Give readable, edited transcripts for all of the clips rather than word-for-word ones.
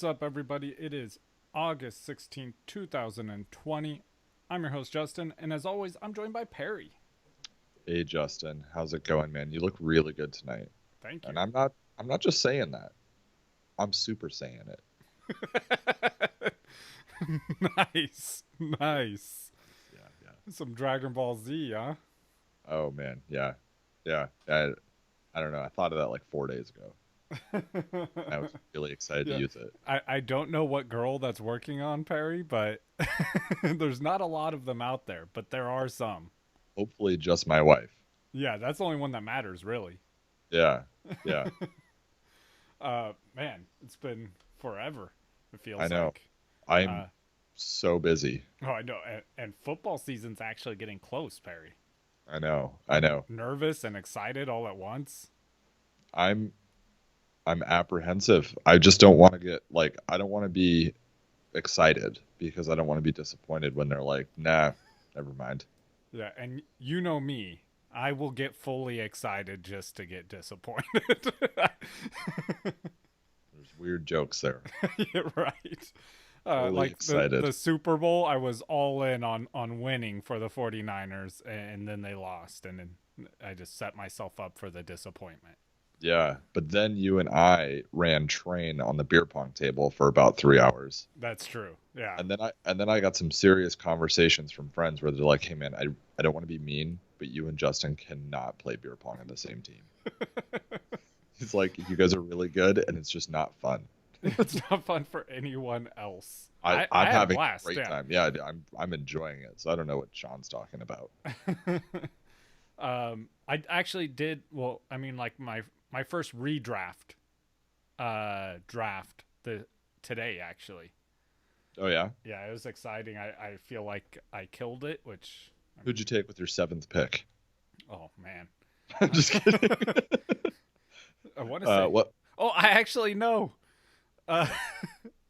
What's up, everybody? It is August 16th, 2020. I'm your host, Justin, and as always, I'm joined by Perry. Hey Justin, how's it going, man? You look really good tonight. Thank you. And I'm not just saying that. I'm super saying it. Nice. Nice. Yeah, yeah. Some Dragon Ball Z, huh? Oh man, yeah. Yeah. I don't know. I thought of that like 4 days ago. I was really excited to Yeah. use it. I don't know what girl that's working on Perry, but there's not a lot of them out there, but there are some. Hopefully just my wife. Yeah, that's the only one that matters, really. Yeah. Yeah. Man, it's been forever, it I feels know. like. I'm Uh, so busy. oh, I know. And football season's actually getting close, Perry. I know. I know. Nervous and excited all at once. I'm I'm apprehensive. I just don't want to get like I don't want to be excited because I don't want to be disappointed when they're like, "Nah, never mind." Yeah, and you know me. I will get fully excited just to get disappointed. There's weird jokes there. Yeah, right. Fully Like the excited. Super Bowl, I was all in on winning for the 49ers, and then they lost, and then I just set myself up for the disappointment. Yeah, but then you and I ran train on the beer pong table for about 3 hours. That's true. Yeah. And then I got some serious conversations from friends where they're like, "Hey man, I don't want to be mean, but you and Justin cannot play beer pong on the same team." It's like you guys are really good and it's just not fun. It's not fun for anyone else. I I I'm had a having a blast, great yeah. time. Yeah, I'm enjoying it. So I don't know what Sean's talking about. I actually did well. I mean, like my first redraft, draft the today actually. Oh yeah? Yeah, it was exciting. I feel like I killed it, which Who'd you take with your seventh pick? oh man, I'm just kidding. I want to say. What? Oh, I actually know. Uh,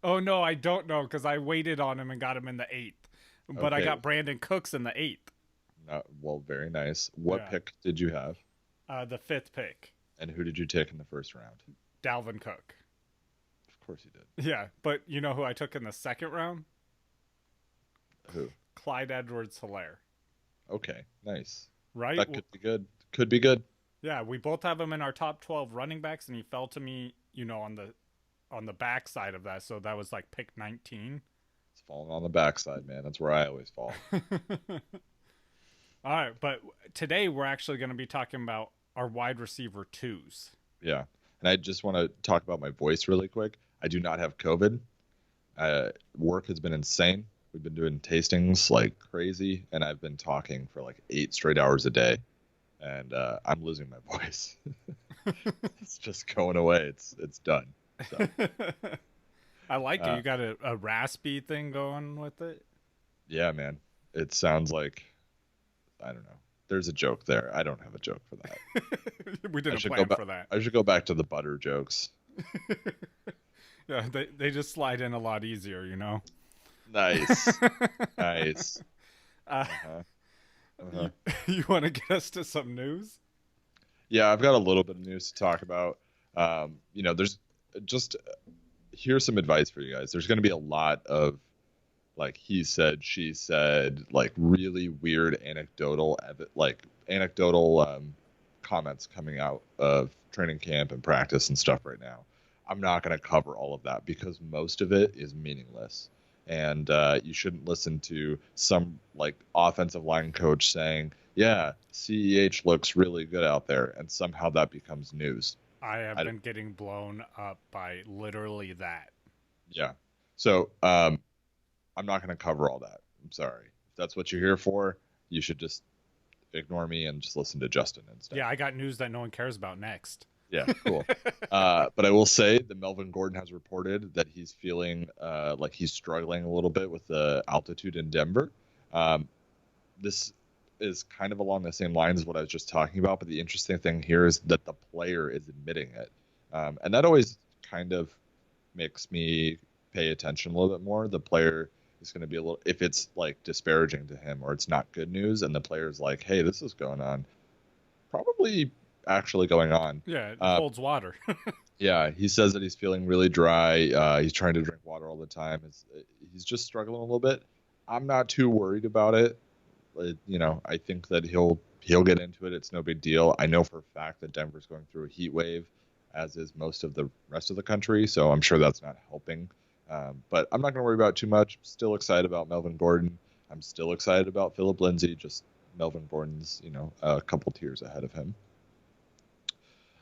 oh no, I don't know because I waited on him and got him in the eighth, but I Okay. got Brandon Cooks in the eighth. Well, very nice. What Yeah, pick did you have? the fifth pick, And who did you take in the first round? Dalvin Cook. Of course you did. Yeah, but you know who I took in the second round? Who? Clyde Edwards-Helaire. Okay, nice. Right? That could be good. Could be good. Yeah, we both have him in our top 12 running backs, and he fell to me, on the back side of that. So that was like pick 19. It's falling on the backside, man. That's where I always fall. All right, but today we're actually going to be talking about our wide receiver twos. Yeah. And I just want to talk about my voice really quick. I do not have COVID. Work has been insane. We've been doing tastings like crazy, and I've been talking for like 8 straight hours a day, and I'm losing my voice. It's just going away. It's done. So, I like it. uh, You got a raspy thing going with it. yeah, man. It sounds like I don't know. There's a joke there. I don't have a joke for that. We I didn't should go plan back. for that. I should go back to the butter jokes. Yeah, they just slide in a lot easier. Nice, nice. Uh, Uh-huh. Uh-huh. you want to get us to some news? Yeah, I've got a little bit of news to talk about. There's just here's some advice for you guys. There's going to be a lot of like he said, she said, like really weird anecdotal comments coming out of training camp and practice and stuff right now. I'm not going to cover all of that because most of it is meaningless. And you shouldn't listen to some like offensive line coach saying, "Yeah, CEH looks really good out there," and somehow that becomes news. I have I, been getting blown up by literally that. yeah. So I'm not going to cover all that. I'm sorry. If that's what you're here for, you should just ignore me and just listen to Justin instead. Yeah, I got news that no one cares about next. Yeah, cool. But I will say that Melvin Gordon has reported that he's feeling like he's struggling a little bit with the altitude in Denver. This is kind of along the same lines as what I was just talking about, but the interesting thing here is that the player is admitting it. And that always kind of makes me pay attention a little bit more. The player is going to be a little, if it's like disparaging to him or it's not good news, and the player's like, "Hey, this is going on," probably actually going on. Yeah, it Uh, holds water. Yeah, he says that he's feeling really dry. He's trying to drink water all the time. He's just struggling a little bit. I'm not too worried about it. I think that he'll get into it. It's no big deal. I know for a fact that Denver's going through a heat wave, as is most of the rest of the country. So I'm sure that's not helping. But I'm not going to worry about it too much. Still excited about Melvin Gordon. I'm still excited about Phillip Lindsay. Just Melvin Gordon's, a couple tiers ahead of him.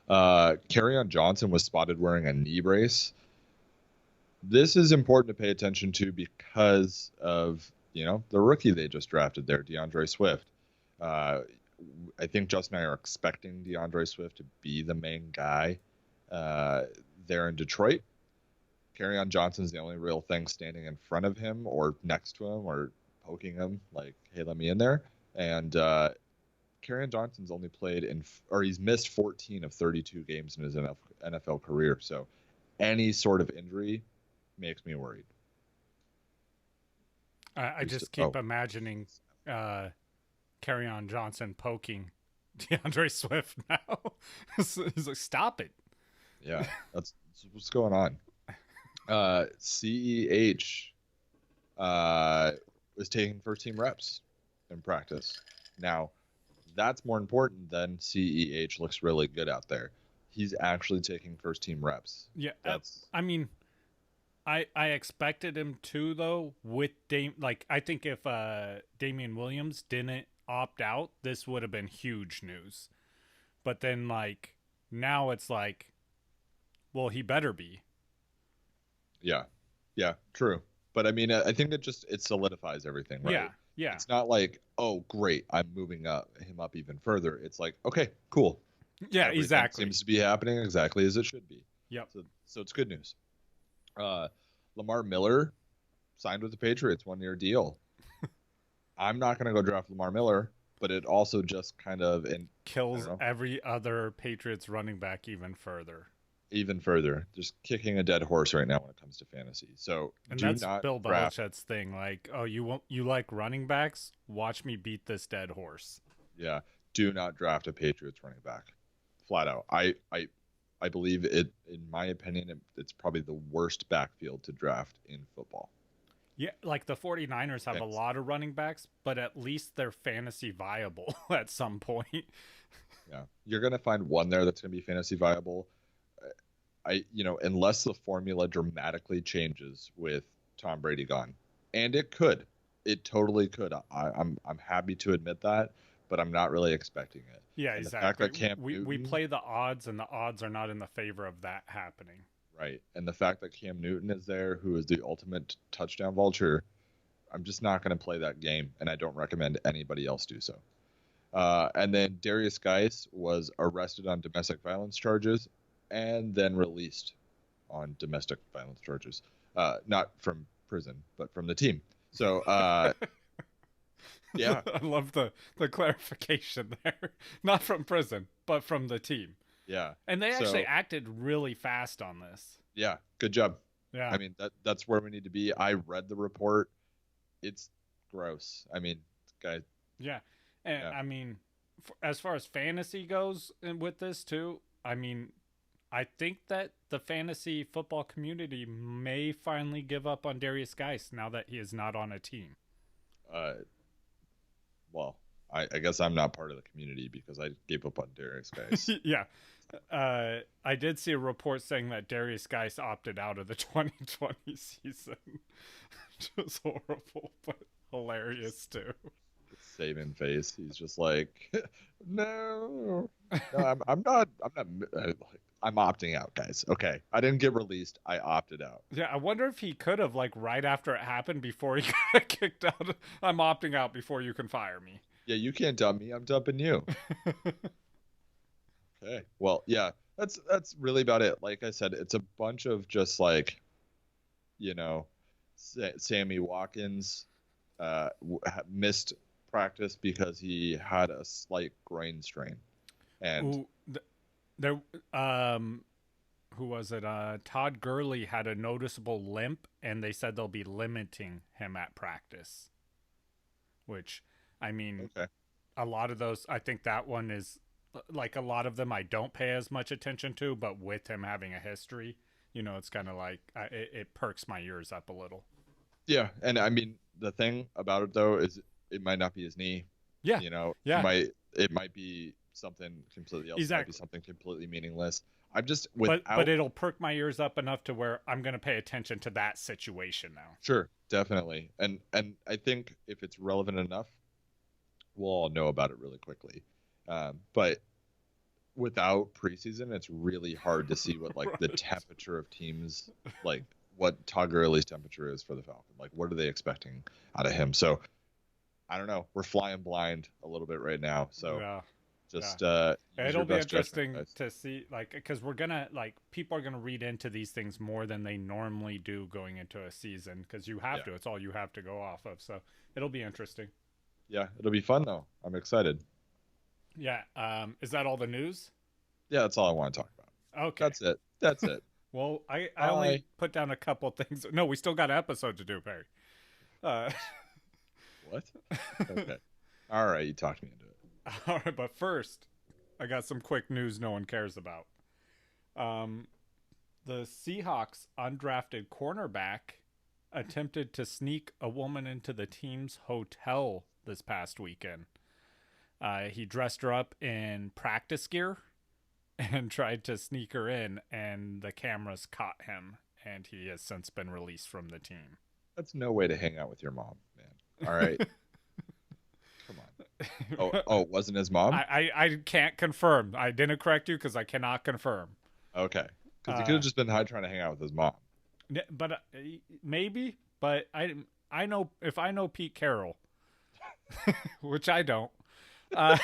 Kerryon Johnson was spotted wearing a knee brace. This is important to pay attention to because of, the rookie they just drafted there, DeAndre Swift. I think Justin and I are expecting DeAndre Swift to be the main guy there in Detroit. Kerryon Johnson's the only real thing standing in front of him or next to him or poking him like, hey, let me in there. And Kerryon Johnson's only he's missed 14 of 32 games in his NFL career. So any sort of injury makes me worried. I just keep imagining Kerryon Johnson poking DeAndre Swift now. He's like, stop it. Yeah, that's what's going on. CEH is taking first team reps in practice. Now, that's more important than CEH looks really good out there. He's actually taking first team reps. Yeah, I expected him to, though, with I think if Damian Williams didn't opt out, this would have been huge news. But then now it's well, he better be. Yeah, true. But I mean, I think it solidifies everything, right? Yeah. It's not like, oh, great, I'm moving him up even further. It's like, okay, cool. Yeah, Everything exactly. seems to be happening exactly as it should be. Yep. So it's good news. Lamar Miller signed with the Patriots, 1-year deal. I'm not going to go draft Lamar Miller, but it also just kind of kills every other Patriots running back even further. Just kicking a dead horse right now when it comes to fantasy. So that's Bill Belichick's thing. You like running backs? Watch me beat this dead horse. Yeah, do not draft a Patriots running back, flat out. I believe it. In my opinion, it's probably the worst backfield to draft in football. Yeah, the 49ers have a lot of running backs, but at least they're fantasy viable at some point. Yeah, you're gonna find one there that's gonna be fantasy viable. Unless the formula dramatically changes with Tom Brady gone, and it totally could. I'm happy to admit that, but I'm not really expecting it. Yeah, exactly. We play the odds, and the odds are not in the favor of that happening. Right, and the fact that Cam Newton is there, who is the ultimate touchdown vulture, I'm just not going to play that game, and I don't recommend anybody else do so. And then Darius Geist was arrested on domestic violence charges and then released on domestic violence charges. Not from prison, but from the team. So, yeah. I love the clarification there. Not from prison, but from the team. Yeah. And they actually acted really fast on this. Yeah, good job. Yeah. I mean, that's where we need to be. I read the report. It's gross. I mean, guys. Yeah. And I mean, as far as fantasy goes and with this too, I mean, I think that the fantasy football community may finally give up on Darius Geist now that he is not on a team. Well, I guess I'm not part of the community because I gave up on Darius Geist. Yeah. I did see a report saying that Darius Geist opted out of the 2020 season. Which was horrible, but hilarious too. Saving face. He's just like, no, I'm not. I'm opting out, guys. Okay, I didn't get released. I opted out. Yeah, I wonder if he could have right after it happened before he got kicked out. I'm opting out before you can fire me. Yeah, you can't dump me. I'm dumping you. Okay. Well, yeah, that's really about it. Like I said, it's a bunch of just Sammy Watkins missed practice because he had a slight groin strain, and who was it? Todd Gurley had a noticeable limp, and they said they'll be limiting him at practice. Which, I mean, a lot of those, I think that one is like a lot of them I don't pay as much attention to, but with him having a history, it's kind of like it perks my ears up a little. Yeah, and I mean the thing about it though is it might not be his knee. Yeah, yeah. It might be something completely else. Exactly. It might be something completely meaningless. I'm just without... but it'll perk my ears up enough to where I'm going to pay attention to that situation now. Sure, definitely, and I think if it's relevant enough, we'll all know about it really quickly. But without preseason, it's really hard to see what like Right. the temperature of teams, like what Todd Gurley's temperature is for the Falcons. Like, what are they expecting out of him? So I don't know. We're flying blind a little bit right now. So Yeah. just It'll be interesting to see, like, because we're gonna like people are gonna read into these things more than they normally do going into a season, because you have to. It's all you have to go off of. So it'll be interesting. Yeah, it'll be fun though. I'm excited. Yeah. Is that all the news? Yeah, that's all I want to talk about. Okay. That's it. Well, I only put down a couple things. No, we still got an episode to do, Perry. What? Okay. All right, you talked me into it. All right, but first, I got some quick news no one cares about. The Seahawks undrafted cornerback attempted to sneak a woman into the team's hotel this past weekend. He dressed her up in practice gear and tried to sneak her in, and the cameras caught him, and he has since been released from the team. That's no way to hang out with your mom, man. All right. Come on. Oh, it wasn't his mom? I can't confirm. I didn't correct you because I cannot confirm. Okay. Because he could have just been trying to hang out with his mom. But maybe. But I know, if I know Pete Carroll, which I don't, I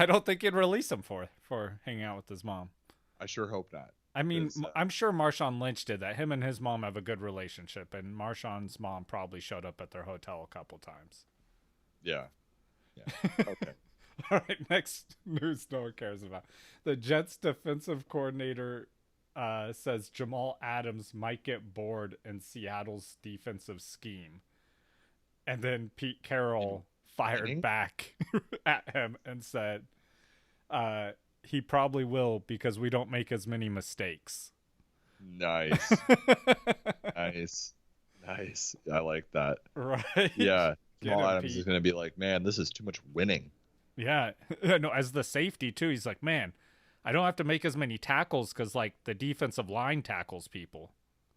don't think he'd release him for hanging out with his mom. I sure hope not. I mean, I'm sure Marshawn Lynch did that. Him and his mom have a good relationship, and Marshawn's mom probably showed up at their hotel a couple times. Yeah. Okay. All right, next news no one cares about. The Jets defensive coordinator says Jamal Adams might get bored in Seattle's defensive scheme. And then Pete Carroll fired back at him and said he probably will because we don't make as many mistakes. Nice. Nice. I like that. Right? Yeah. Jamal Adams is going to be like, man, this is too much winning. Yeah. No, as the safety, too, he's like, man, I don't have to make as many tackles because, like, the defensive line tackles people.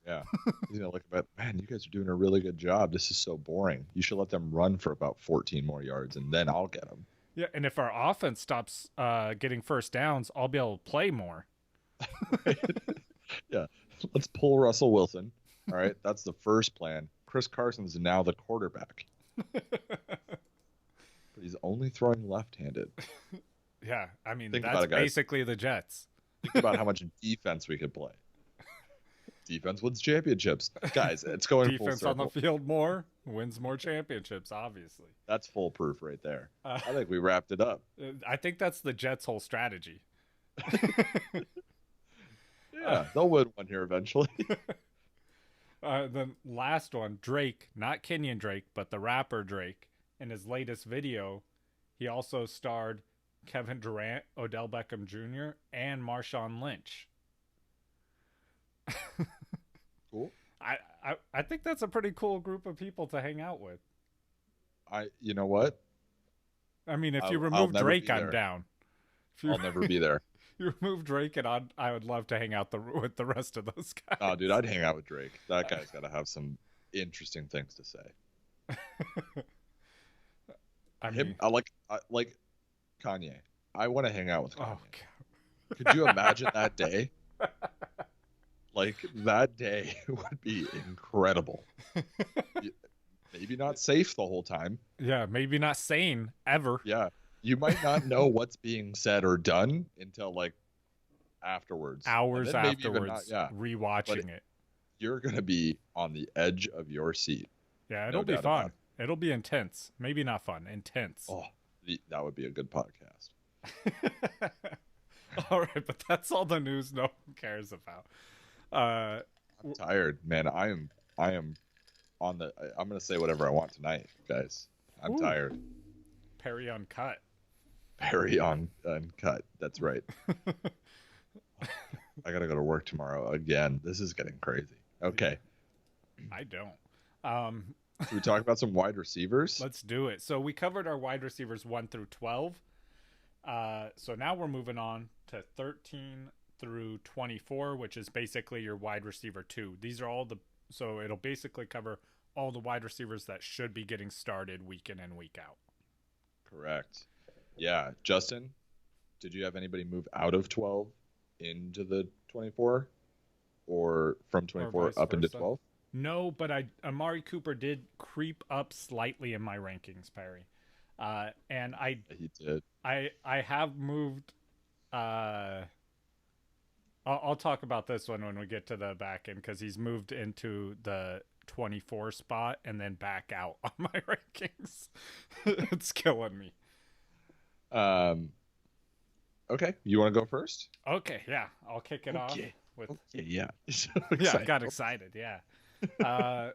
Yeah. He's going to look at, man, you guys are doing a really good job. This is so boring. You should let them run for about 14 more yards, and then I'll get them. Yeah, and if our offense stops getting first downs, I'll be able to play more. Right? Yeah. Let's pull Russell Wilson. All right. That's the first plan. Chris Carson's now the quarterback. But he's only throwing left-handed. Yeah, I mean, Think that's basically the Jets. Think about how much defense we could play. Defense wins championships. Guys, it's going full Defense circle. on the field more, wins more championships, obviously. That's foolproof right there. I think we wrapped it up. I think that's the Jets' whole strategy. Yeah, they'll win one here eventually. The last one, Drake, not Kenyon Drake, but the rapper Drake, in his latest video, he also starred Kevin Durant, Odell Beckham Jr., and Marshawn Lynch. Cool. I think that's a pretty cool group of people to hang out with. You know what? I mean, if you remove Drake, I'm down. I'll never be there. You remove Drake, and I would love to hang out with the rest of those guys. Oh, dude, I'd hang out with Drake. That guy's got to have some interesting things to say. I like Kanye. I want to hang out with Kanye. Oh, God. Could you imagine that day? Like, that day would be incredible. Maybe not safe the whole time. Yeah, maybe not sane ever. Yeah. You might not know what's being said or done until, like, afterwards. Hours afterwards, rewatching it. You're going to be on the edge of your seat. Yeah, it'll be fun. It'll be intense. Maybe not fun. Intense. Oh, that would be a good podcast. All right, but that's all the news no one cares about. I'm tired, man. I am on the. I'm gonna say whatever I want tonight, guys. I'm tired. Perry Uncut. Very uncut. That's right. I gotta go to work tomorrow again. This is getting crazy. Okay. I don't. Um, Should we talk about some wide receivers? let's do it. So we covered our wide receivers 1 through 12. So now we're moving on to 13 through 24, which is basically your wide receiver 2. These are all so it'll basically cover all the wide receivers that should be getting started week in and week out. Correct. Yeah. Justin, did you have anybody move out of 12 into the 24 or from 24 up into 12? No, but Amari Cooper did creep up slightly in my rankings, Perry. And He did. I have moved. I'll talk about this one when we get to the back end because he's moved into the 24 spot and then back out on my rankings. It's killing me. Okay, you want to go first? Okay, yeah, I'll kick it off with. Okay, yeah. So yeah, I got excited. Yeah.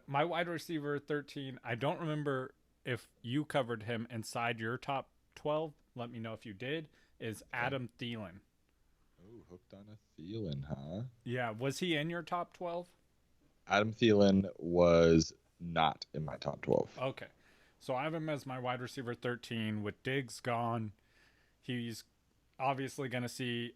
My wide receiver 13. I don't remember if you covered him inside your top 12. Let me know if you did. Is Adam Thielen. Oh, hooked on a Thielen, huh? Yeah, was he in your top 12? Adam Thielen was not in my top 12. Okay. So I have him as my wide receiver 13 with Diggs gone. He's obviously going to see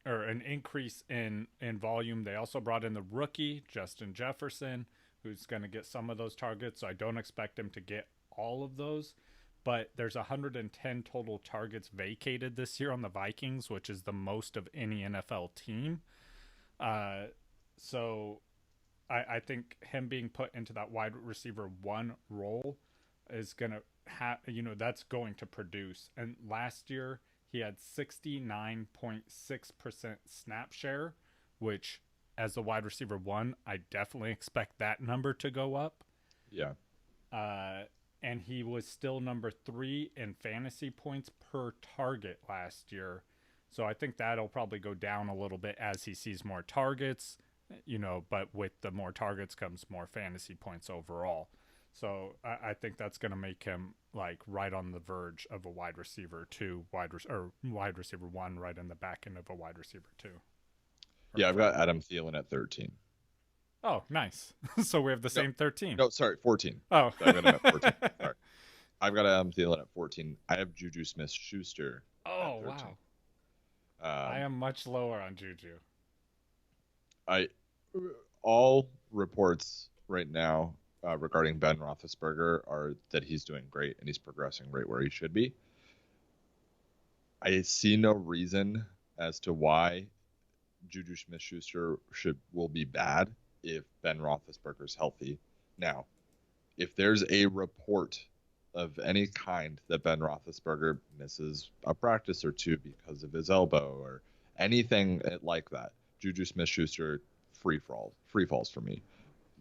an increase in volume. They also brought in the rookie, Justin Jefferson, who's going to get some of those targets. So I don't expect him to get all of those. But there's 110 total targets vacated this year on the Vikings, which is the most of any NFL team. So I think him being put into that wide receiver 1 role is going to that's going to produce. And last year he had 69.6% snap share, which as the wide receiver 1, I definitely expect that number to go up. Yeah. And he was still number 3 in fantasy points per target last year. So I think that'll probably go down a little bit as he sees more targets, but with the more targets comes more fantasy points overall. So I think that's going to make him like right on the verge of a wide receiver 2, wide receiver 1, right in the back end of a wide receiver 2. Yeah, I've got Adam Thielen at 13. Oh, nice. So we have the same 13. No, sorry, 14. Oh. I've got him at 14. Sorry. I've got Adam Thielen at 14. I have Juju Smith-Schuster. Oh, wow. I am much lower on Juju. All reports right now regarding Ben Roethlisberger are that he's doing great and he's progressing right where he should be. I see no reason as to why Juju Smith-Schuster will be bad if Ben Roethlisberger's healthy. Now, if there's a report of any kind that Ben Roethlisberger misses a practice or two because of his elbow or anything like that, Juju Smith-Schuster free falls for me,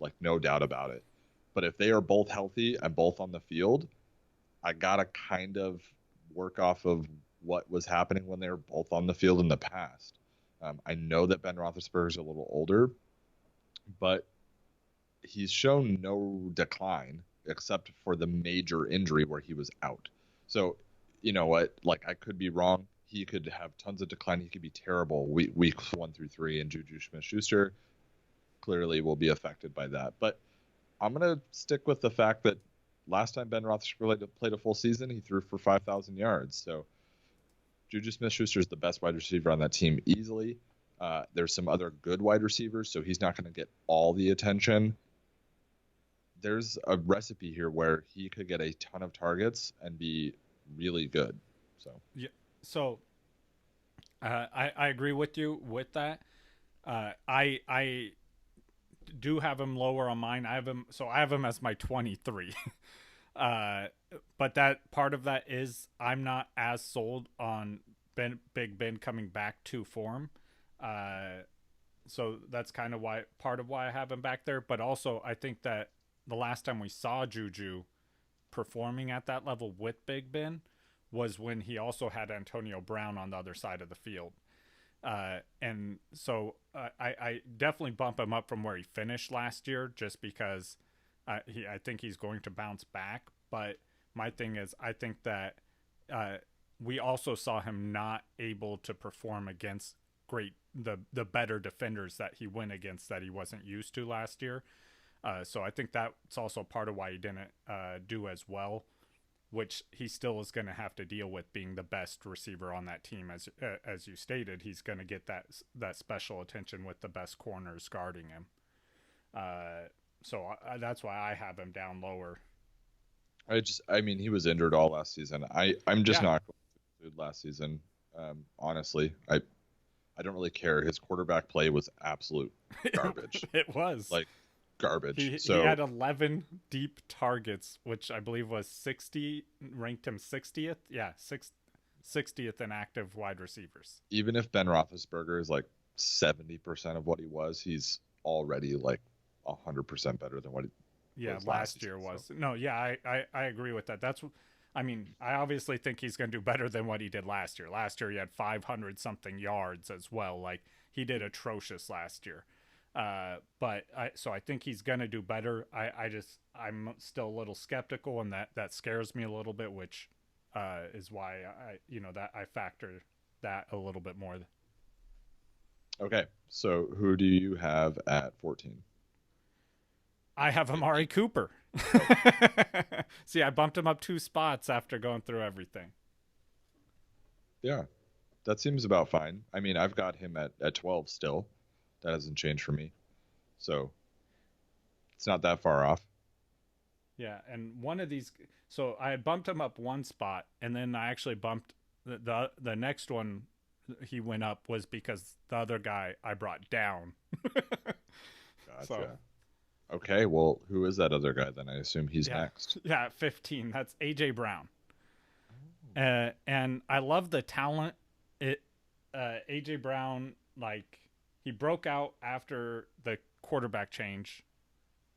like no doubt about it. But if they are both healthy and both on the field, I gotta kind of work off of what was happening when they were both on the field in the past. I know that Ben Roethlisberger is a little older, but he's shown no decline except for the major injury where he was out. So, you know what? Like, I could be wrong. He could have tons of decline. He could be terrible weeks 1 through 3, and Juju Smith-Schuster clearly will be affected by that. But I'm going to stick with the fact that last time Ben Roethlisberger played a full season, he threw for 5,000 yards. So Juju Smith-Schuster is the best wide receiver on that team easily. There's some other good wide receivers, so he's not going to get all the attention. There's a recipe here where he could get a ton of targets and be really good. So yeah. So I agree with you with that. I do have him lower on mine. I have him as my 23. But that part of that is I'm not as sold on Big Ben coming back to form. So that's kind of part of why I have him back there. But also I think that the last time we saw Juju performing at that level with Big Ben was when he also had Antonio Brown on the other side of the field. And so I definitely bump him up from where he finished last year just because I think he's going to bounce back. But my thing is I think that we also saw him not able to perform against the better defenders that he went against that he wasn't used to last year. So I think that's also part of why he didn't do as well, which he still is going to have to deal with being the best receiver on that team. As you stated, he's going to get that special attention with the best corners guarding him. So that's why I have him down lower. I mean, he was injured all last season. I'm just not going to include last season. Honestly, I don't really care. His quarterback play was absolute garbage. It was like garbage. He had 11 deep targets, which I believe was 60, ranked him 60th. Yeah, 60th in active wide receivers. Even if Ben Roethlisberger is like 70% of what he was, he's already like 100% better than what he was last year was. So. No, yeah, I agree with that. I obviously think he's going to do better than what he did last year. Last year he had 500 something yards as well. Like he did atrocious last year. But I think he's going to do better. I'm still a little skeptical, and that scares me a little bit, which is why I factor that a little bit more. Okay. So who do you have at 14? I have Amari Cooper. See, I bumped him up 2 spots after going through everything. Yeah, that seems about fine. I mean, I've got him at 12 still. That hasn't changed for me. So it's not that far off. Yeah, and one of these... So I bumped him up 1 spot, and then I actually bumped... The next one he went up was because the other guy I brought down. Gotcha. So, okay, well, who is that other guy then? I assume he's next. Yeah, 15. That's A.J. Brown. And I love the talent. A.J. Brown, like, he broke out after the quarterback change.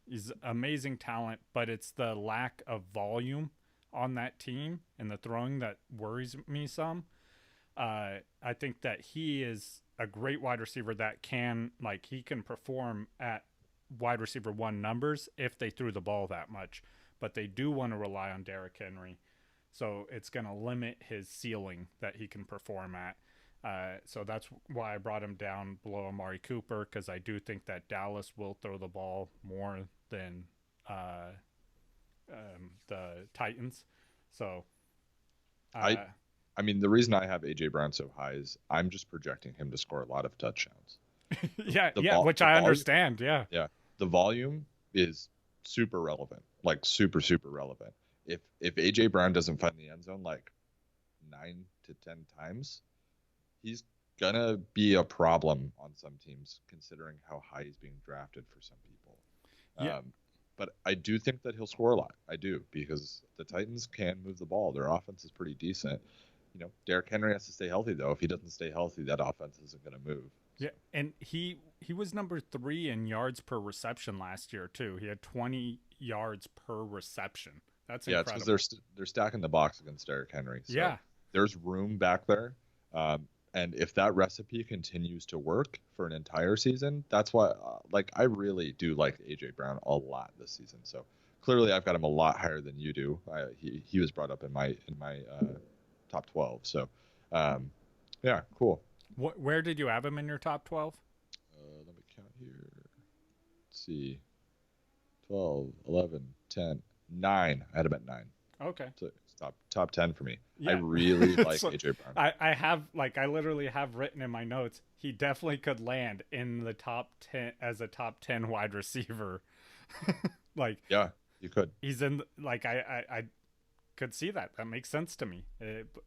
He's amazing talent, but it's the lack of volume on that team and the throwing that worries me some. I think that he is a great wide receiver that he can perform at wide receiver 1 numbers if they threw the ball that much, but they do want to rely on Derrick Henry. So it's going to limit his ceiling that he can perform at. So that's why I brought him down below Amari Cooper, because I do think that Dallas will throw the ball more than the Titans. So I mean, the reason I have A.J. Brown so high is I'm just projecting him to score a lot of touchdowns. Which I understand. Yeah. The volume is super relevant, like super, super relevant. If A.J. Brown doesn't find the end zone like 9 to 10 times, he's gonna be a problem on some teams, considering how high he's being drafted for some people. Yeah. But I do think that he'll score a lot. I do, because the Titans can move the ball. Their offense is pretty decent. Derrick Henry has to stay healthy, though. If he doesn't stay healthy, that offense isn't going to move. Yeah, and he was number 3 in yards per reception last year, too. He had 20 yards per reception. That's incredible. Yeah, it's because they're stacking the box against Derrick Henry. So there's room back there. And if that recipe continues to work for an entire season, that's why I really do like A.J. Brown a lot this season. So clearly I've got him a lot higher than you do. He was brought up in my top 12. So, yeah, cool. Where did you have him in your top 12? Let me count here. Let's see. 12, 11, 10, 9. I had him at 9. Okay. So it's top 10 for me. Yeah. I really like A.J. Brown. I literally have written in my notes, he definitely could land in the top 10 as a top 10 wide receiver. Yeah, you could. He's in, I could see that. That makes sense to me.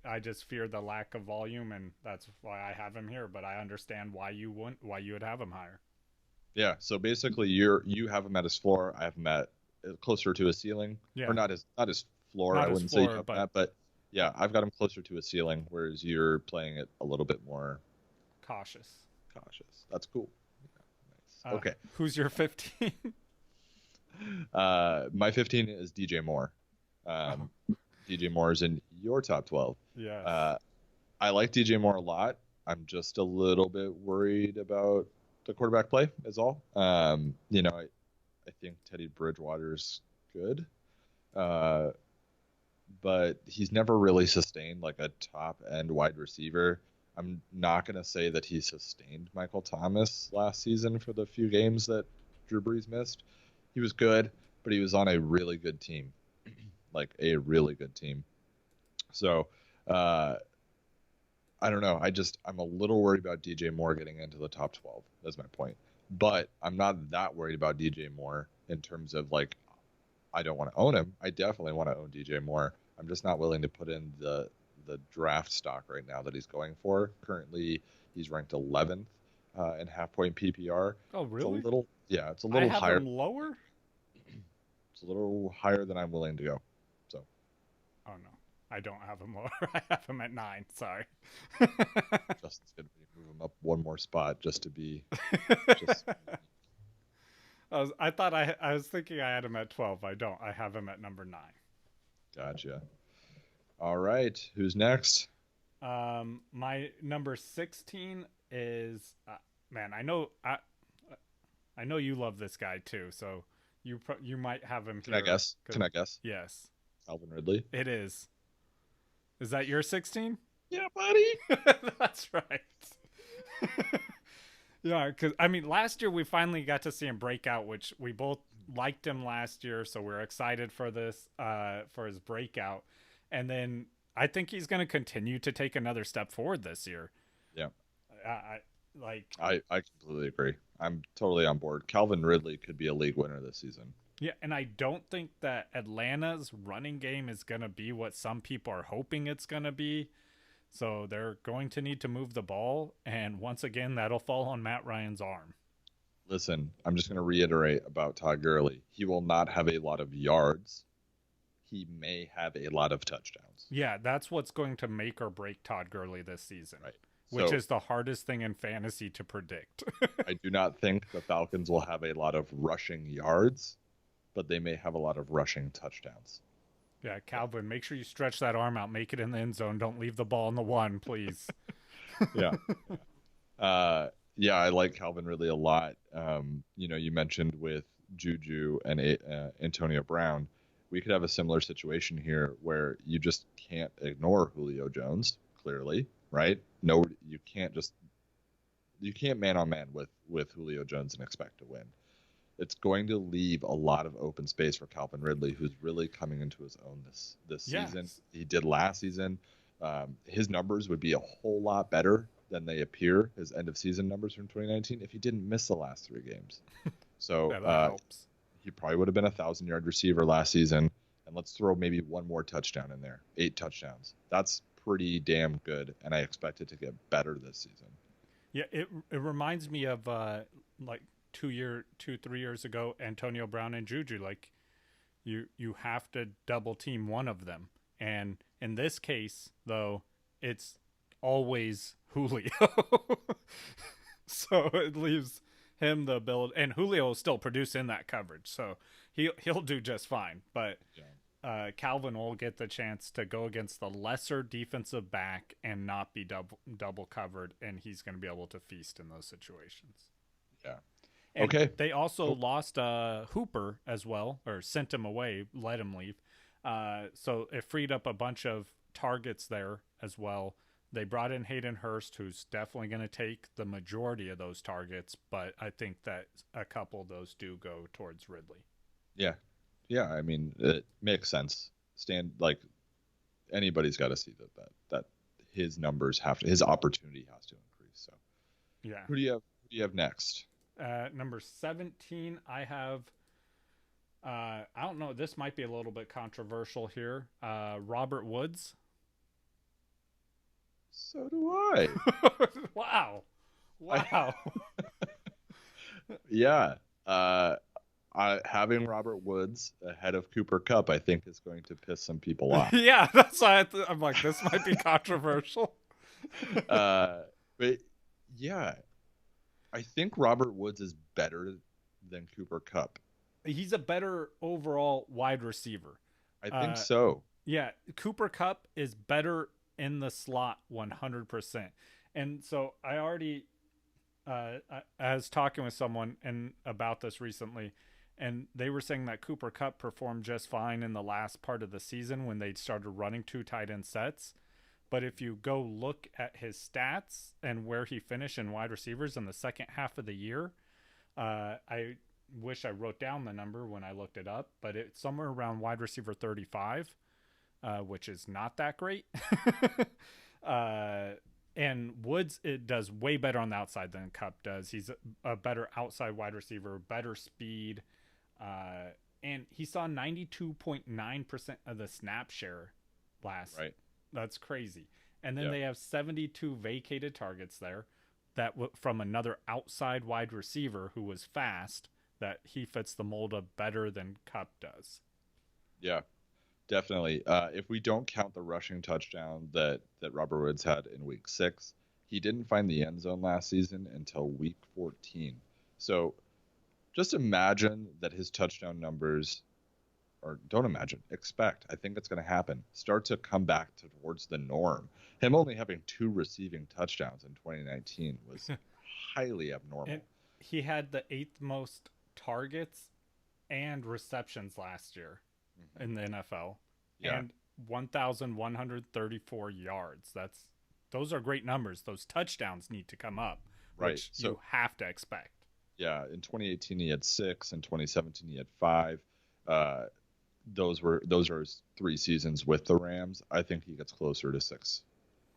I just fear the lack of volume, and that's why I have him here. But I understand why you would have him higher. Yeah. So basically, you have him at his floor. I have him at closer to his ceiling, or not his floor. I wouldn't say that, but yeah, I've got him closer to his ceiling, whereas you're playing it a little bit more cautious. That's cool. Yeah, nice. Okay. Who's your 15? My 15 is DJ Moore. DJ Moore is in your top 12. Yeah. I like DJ Moore a lot. I'm just a little bit worried about the quarterback play is all. I think Teddy Bridgewater's good. but he's never really sustained like a top end wide receiver. I'm not going to say that he sustained Michael Thomas last season for the few games that Drew Brees missed. He was good, but he was on a really good team, like a really good team. So, I don't know. I'm a little worried about DJ Moore getting into the top 12. That's my point. But I'm not that worried about DJ Moore in terms of like, I don't want to own him. I definitely want to own DJ Moore. I'm just not willing to put in the draft stock right now that he's going for. Currently, he's ranked 11th in half point PPR. Oh, really? It's a little I have higher. him lower. It's a little higher than I'm willing to go. So. Oh no, I don't have him lower. I have him at 9. Sorry. Justin's gonna move him up one more spot just to be. Just... I was thinking I had him at 12. I don't. I have him at number 9. Gotcha. All right, who's next? My number 16 is man. I know you love this guy too, so you might have him. Can I guess? Yes. Alvin Ridley. It is. Is that your 16? Yeah, buddy. That's right. Yeah, because I mean, last year we finally got to see him break out, which we both liked him last year, so we're excited for this, for his breakout. And then I think he's going to continue to take another step forward this year. Yeah, I completely agree. I'm totally on board. Calvin Ridley could be a league winner this season. Yeah, and I don't think that Atlanta's running game is going to be what some people are hoping it's going to be. So they're going to need to move the ball, and once again, that'll fall on Matt Ryan's arm. Listen, I'm just going to reiterate about Todd Gurley. He will not have a lot of yards. He may have a lot of touchdowns. Yeah, that's what's going to make or break Todd Gurley this season, right? Which is the hardest thing in fantasy to predict. I do not think the Falcons will have a lot of rushing yards, but they may have a lot of rushing touchdowns. Yeah, Calvin, make sure you stretch that arm out. Make it in the end zone. Don't leave the ball in the 1, please. Yeah. I like Calvin Ridley a lot. You mentioned with Juju and Antonio Brown, we could have a similar situation here where you just can't ignore Julio Jones, clearly, right? No, you can't man on man with Julio Jones and expect to win. It's going to leave a lot of open space for Calvin Ridley, who's really coming into his own this season. He did last season. His numbers would be a whole lot better than they appear, his end of season numbers from 2019, if he didn't miss the last 3 games. So that helps. He probably would have been a 1,000-yard receiver last season. And let's throw maybe one more touchdown in there. 8 touchdowns. That's pretty damn good, and I expect it to get better this season. Yeah, it reminds me of like 3 years ago, Antonio Brown and Juju. Like you have to double team one of them, and in this case, though, it's always Julio. So it leaves him the ability, and Julio will still produce in that coverage, so he'll do just fine. But Calvin will get the chance to go against the lesser defensive back and not be double covered, and he's going to be able to feast in those situations. Yeah. And okay. They also lost Hooper as well, or sent him away, let him leave. So it freed up a bunch of targets there as well. They brought in Hayden Hurst, who's definitely going to take the majority of those targets, but I think that a couple of those do go towards Ridley. Yeah. Yeah, I mean, it makes sense. Anybody's got to see that his numbers his opportunity has to increase. So, yeah. Who do you have next? Number 17, I have. I don't know. This might be a little bit controversial here. Robert Woods. So do I. Wow. Yeah. Having Robert Woods ahead of Cooper Kupp, I think, is going to piss some people off. Yeah, that's why I'm like, this might be controversial. But yeah, I think Robert Woods is better than Cooper Kupp. He's a better overall wide receiver. I think so. Yeah, Cooper Kupp is better in the slot 100%. And so I already I was talking with someone about this recently, And they were saying that Cooper Kupp performed just fine in the last part of the season when they started running 2 tight end sets. But if you go look at his stats and where he finished in wide receivers in the second half of the year, I wish I wrote down the number when I looked it up, but it's somewhere around wide receiver 35, which is not that great. And Woods, it does way better on the outside than Kupp does. He's a better outside wide receiver, better speed. And he saw 92.9% of the snap share last. Right. That's crazy. And then they have 72 vacated targets there that from another outside wide receiver who was fast, that he fits the mold of better than Kupp does. Yeah, definitely. If we don't count the rushing touchdown that Robert Woods had in week 6, he didn't find the end zone last season until week 14. So just imagine that his touchdown numbers, or don't imagine, expect, I think it's going to happen, start to come back towards the norm. Him only having 2 receiving touchdowns in 2019 was highly abnormal. And he had the 8th most targets and receptions last year in the NFL, and 1,134 yards. Those are great numbers. Those touchdowns need to come up, which you have to expect. Yeah, in 2018 he had 6, in 2017 he had 5. Those are 3 seasons with the Rams. I think he gets closer to 6,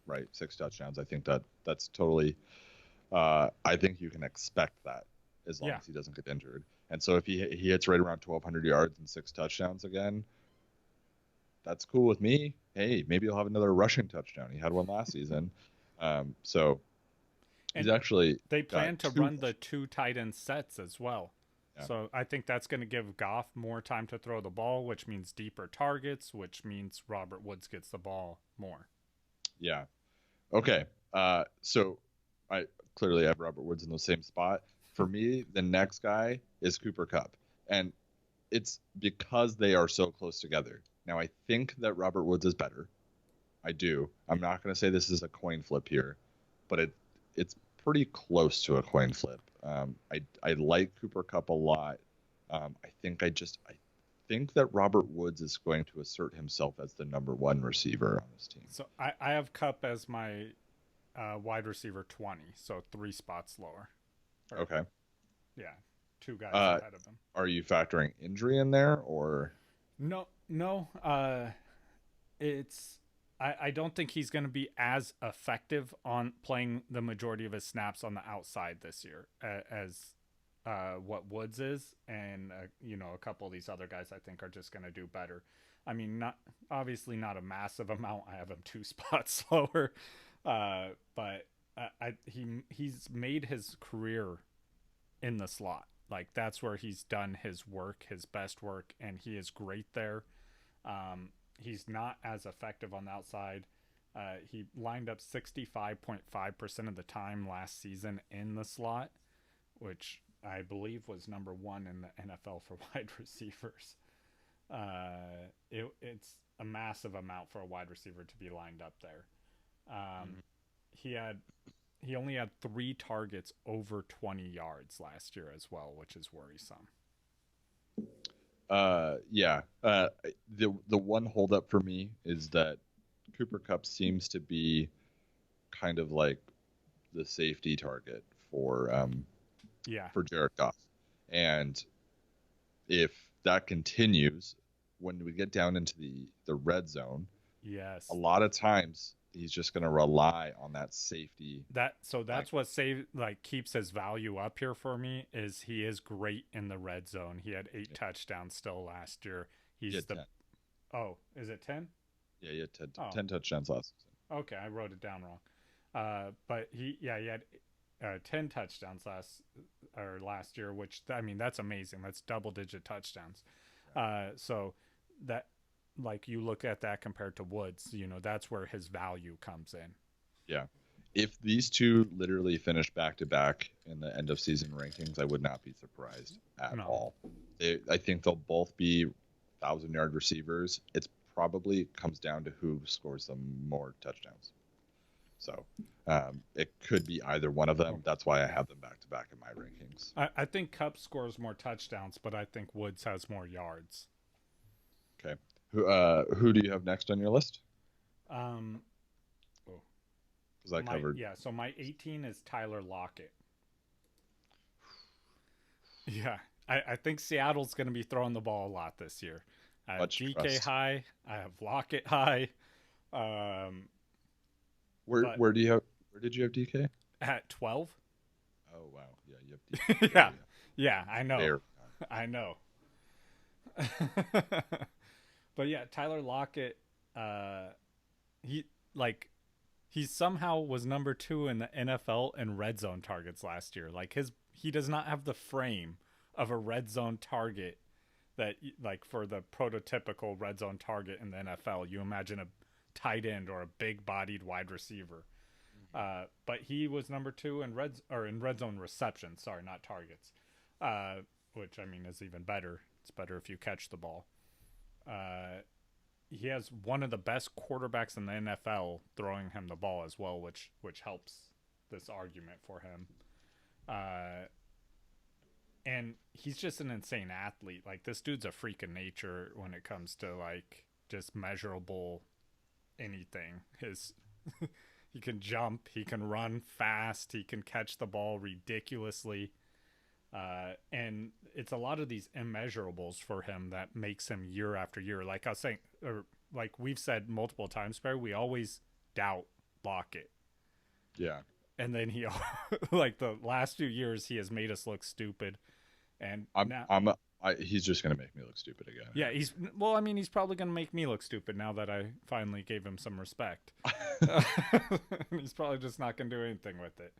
right? 6 touchdowns. I think that's totally. I think you can expect that as long as he doesn't get injured. And so if he hits right around 1,200 yards and 6 touchdowns again, that's cool with me. Hey, maybe he'll have another rushing touchdown. He had one last season. So he's actually. They plan to run the 2 tight end sets as well. Yeah. So I think that's going to give Goff more time to throw the ball, which means deeper targets, which means Robert Woods gets the ball more. Yeah. Okay. So I clearly have Robert Woods in the same spot. For me, the next guy is Cooper Kupp. And it's because they are so close together. Now, I think that Robert Woods is better. I do. I'm not going to say this is a coin flip here, but it's pretty close to a coin flip. I like Cooper Kupp a lot. I think that Robert Woods is going to assert himself as the number 1 receiver on this team. So I have Kupp as my wide receiver 20, so 3 spots lower. Okay. Yeah, 2 guys ahead of him. Are you factoring injury in there, or? No. I don't think he's going to be as effective on playing the majority of his snaps on the outside this year as what Woods is, and a couple of these other guys I think are just going to do better. I mean, not a massive amount. I have him 2 spots lower, but he's made his career in the slot. Like, that's where he's done his work, his best work, and he is great there. He's not as effective on the outside. He lined up 65.5% of the time last season in the slot, which I believe was number 1 in the NFL for wide receivers. It's a massive amount for a wide receiver to be lined up there. He only had 3 targets over 20 yards last year as well, which is worrisome. The one holdup for me is that Cooper Kupp seems to be kind of like the safety target for Jared Goff. And if that continues, when we get down into the red zone, a lot of times he's just going to rely on that safety. That's what keeps his value up here for me, is he is great in the red zone. He had 8 touchdowns still last year. He's 10. Oh, is it 10? Yeah, he had 10 touchdowns last season. Okay, I wrote it down wrong. But he had 10 touchdowns last year, which, I mean, that's amazing. That's double-digit touchdowns. So that, like, you look at that compared to Woods, that's where his value comes in. Yeah. If these two literally finish back-to-back in the end-of-season rankings, I would not be surprised at all. I think they'll both be 1,000-yard receivers. It's probably comes down to who scores some more touchdowns. So it could be either one of them. That's why I have them back to back in my rankings. I think Cup scores more touchdowns, but I think Woods has more yards. Okay. Who do you have next on your list? Because I covered. Yeah, so my 18 is Tyler Lockett. Yeah, I think Seattle's going to be throwing the ball a lot this year. I have DK high. I have Lockett high. Where did you have DK? At 12. Oh wow, yeah, you have DK. yeah, I know. Fair. I know. But yeah, Tyler Lockett, he somehow was number 2 in the NFL in red zone targets last year. Like he does not have the frame of a red zone target that, like, for the prototypical red zone target in the NFL. You imagine a tight end or a big bodied wide receiver. But he was number 2 in red zone receptions. Sorry, not targets. Which, I mean, is even better. It's better if you catch the ball. He has one of the best quarterbacks in the NFL throwing him the ball as well, which helps this argument for him. And he's just an insane athlete. Like, this dude's a freak of nature when it comes to, like, just measurable anything. He can jump, he can run fast, he can catch the ball ridiculously. And it's a lot of these immeasurables for him that makes him year after year. Like I was saying, or like we've said multiple times, Perry, we always doubt Lockett. Yeah. And then he, like the last few years, he has made us look stupid. And he's just going to make me look stupid again. Yeah, he's probably going to make me look stupid now that I finally gave him some respect. He's probably just not going to do anything with it.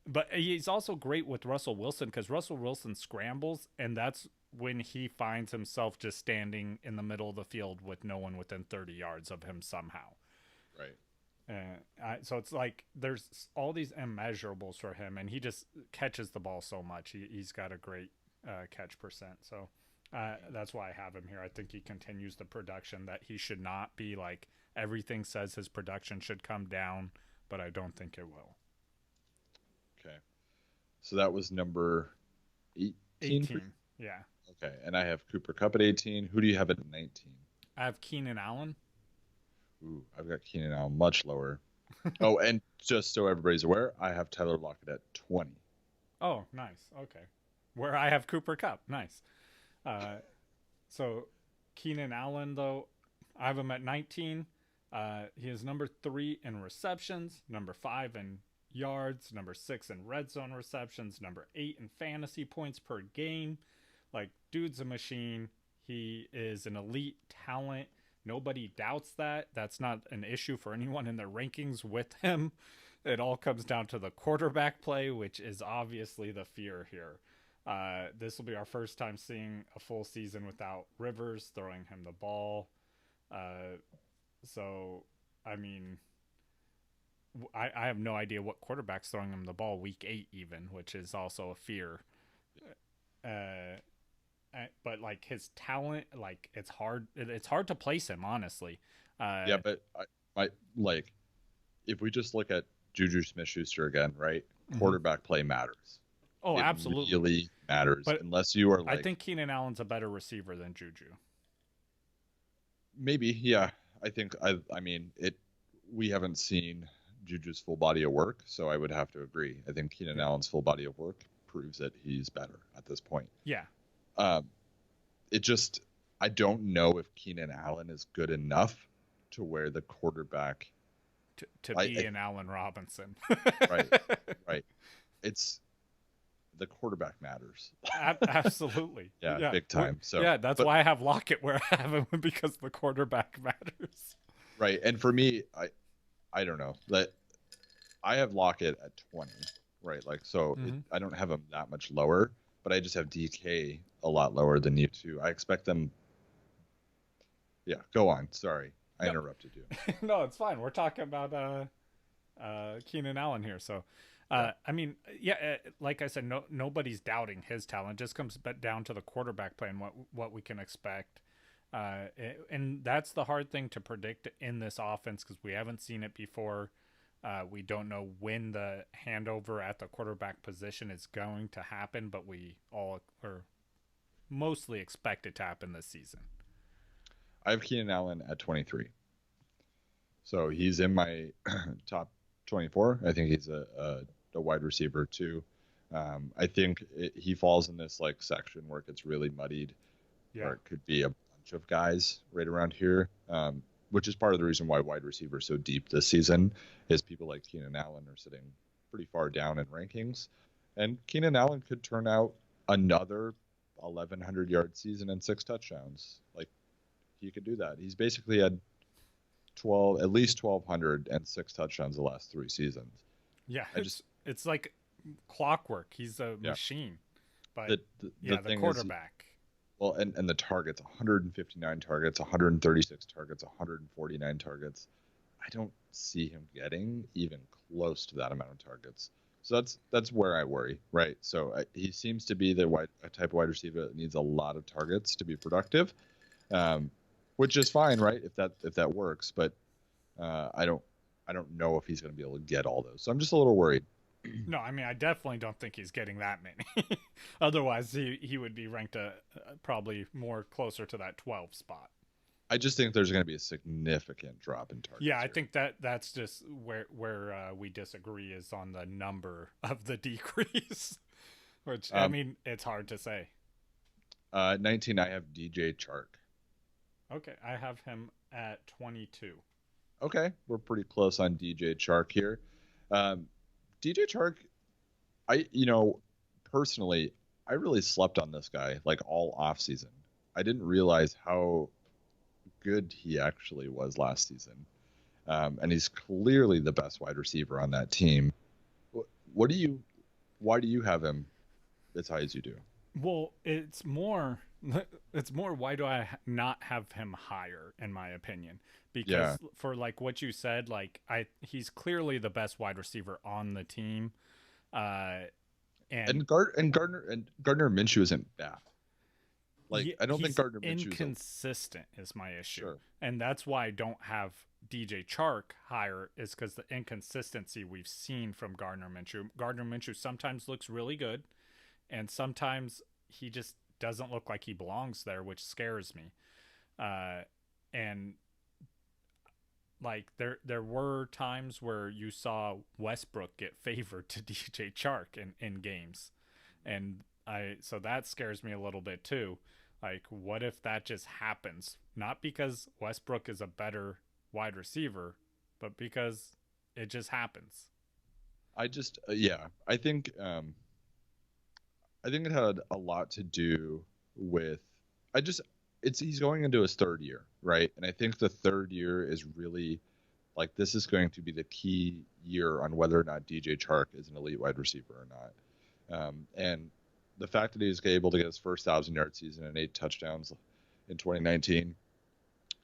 But he's also great with Russell Wilson because Russell Wilson scrambles, and that's when he finds himself just standing in the middle of the field with no one within 30 yards of him somehow. Right. So it's like there's all these immeasurables for him, and he just catches the ball so much. He's got a great catch percent. So that's why I have him here. I think he continues the production that he should not be. Like, everything says his production should come down, but I don't think it will. Okay. So that was number 18? Yeah. Okay. And I have Cooper Kupp at 18. Who do you have at 19? I have Keenan Allen. Ooh, I've got Keenan Allen much lower. Oh, and just so everybody's aware, I have Tyler Lockett at 20. Oh, nice. Okay. Where I have Cooper Kupp. Nice. So Keenan Allen, though, I have him at 19. He is number 3 in receptions, number 5 in yards, number 6 in red zone receptions, number 8 in fantasy points per game. Like, dude's a machine. He is an elite talent. Nobody doubts that. That's not an issue for anyone in their rankings with him. It all comes down to the quarterback play, which is obviously the fear here. This will be our first time seeing a full season without Rivers throwing him the ball. So, I mean, I have no idea what quarterback's throwing him the ball week 8 even, which is also a fear. But like his talent, like it's hard to place him, honestly. Yeah, but if we just look at Juju Smith-Schuster again, right? Mm-hmm. Quarterback play matters. Oh, absolutely. It really matters. But unless you are like, I think Keenan Allen's a better receiver than Juju. Maybe, yeah. I mean, we haven't seen Juju's full body of work, so I would have to agree. I think Keenan Allen's full body of work proves that he's better at this point. Yeah. I don't know if Keenan Allen is good enough to where the quarterback to be an Allen Robinson. Right. It's the quarterback matters. Absolutely. Yeah, big time. So yeah, that's why I have Lockett where I have him, because the quarterback matters. Right. And for me, I don't know. I have Lockett at 20, right? Like, so I don't have him that much lower, but I just have DK a lot lower than you two. I expect them. Yeah, go on. Sorry, I interrupted you. No, it's fine. We're talking about Keenan Allen here. So, I mean, yeah, like I said, nobody's doubting his talent. It just comes down to the quarterback play and what we can expect. And that's the hard thing to predict in this offense, because we haven't seen it before. We don't know when the handover at the quarterback position is going to happen, but we all are mostly expect it to happen this season. I have Keenan Allen at 23. So he's in my top 24. I think he's a wide receiver too. I think he falls in this like section where it gets really muddied, Yeah. or it could be a bunch of guys right around here, which is part of the reason why wide receiver is so deep this season. Is people like Keenan Allen are sitting pretty far down in rankings, and Keenan Allen could turn out another 1,100-yard season and 6 touchdowns. Like he could do that. He's basically had at least 1,200 and 6 touchdowns the last 3 seasons. Yeah, it's like clockwork. He's a machine. But the quarterback. And the targets, 159 targets, 136 targets, 149 targets. I don't see him getting even close to that amount of targets. So that's where I worry, right? So he seems to be a type of wide receiver that needs a lot of targets to be productive, which is fine, right? If that works, but I don't know if he's going to be able to get all those. So I'm just a little worried. No, I mean, I definitely don't think he's getting that many. Otherwise, he would be ranked probably more closer to that 12 spot. I just think there's going to be a significant drop in targets. Yeah, I think that's just where we disagree is on the number of the decrease, which, I mean, it's hard to say. 19, I have DJ Chark. Okay, I have him at 22. Okay, we're pretty close on DJ Chark here. DJ Chark, personally, I really slept on this guy like all off season. I didn't realize how good he actually was last season. And he's clearly the best wide receiver on that team. Why do you have him as high as you do? Well, it's more why do I not have him higher, in my opinion? Because for like what you said, like he's clearly the best wide receiver on the team. And Gardner Minshew isn't bad. Like I don't think Gardner Minshew inconsistent is my issue. Sure. And that's why I don't have DJ Chark higher, is because the inconsistency we've seen from Gardner Minshew. Gardner Minshew sometimes looks really good, and sometimes he just doesn't look like he belongs there, which scares me. And like there were times where you saw Westbrook get favored to DJ Chark in games, and so that scares me a little bit too. Like, what if that just happens? Not because Westbrook is a better wide receiver, but because it just happens. I just I think it had a lot to do with he's going into his 3rd year, right? And I think the 3rd year is really like this is going to be the key year on whether or not DJ Chark is an elite wide receiver or not. And the fact that he was able to get his first 1,000-yard season and 8 touchdowns in 2019,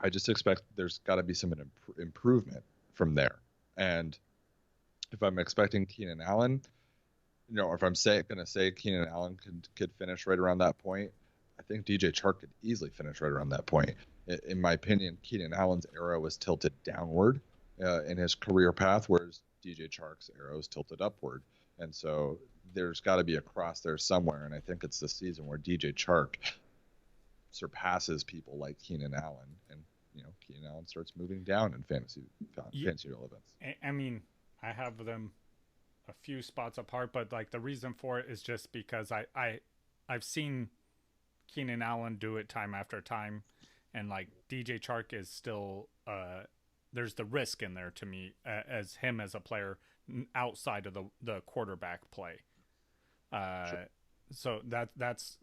I just expect there's got to be some improvement from there. And if I'm expecting Keenan Allen, or if I'm going to say Keenan Allen could finish right around that point, I think DJ Chark could easily finish right around that point. In my opinion, Keenan Allen's arrow was tilted downward in his career path, whereas DJ Chark's arrow is tilted upward. And so there's got to be a cross there somewhere, and I think it's the season where DJ Chark surpasses people like Keenan Allen, and Keenan Allen starts moving down in fantasy relevance. I mean, I have them a few spots apart, but like the reason for it is just because I've seen Keenan Allen do it time after time, and like DJ Chark is still there's the risk in there to me as him as a player outside of the quarterback play. Sure. So that's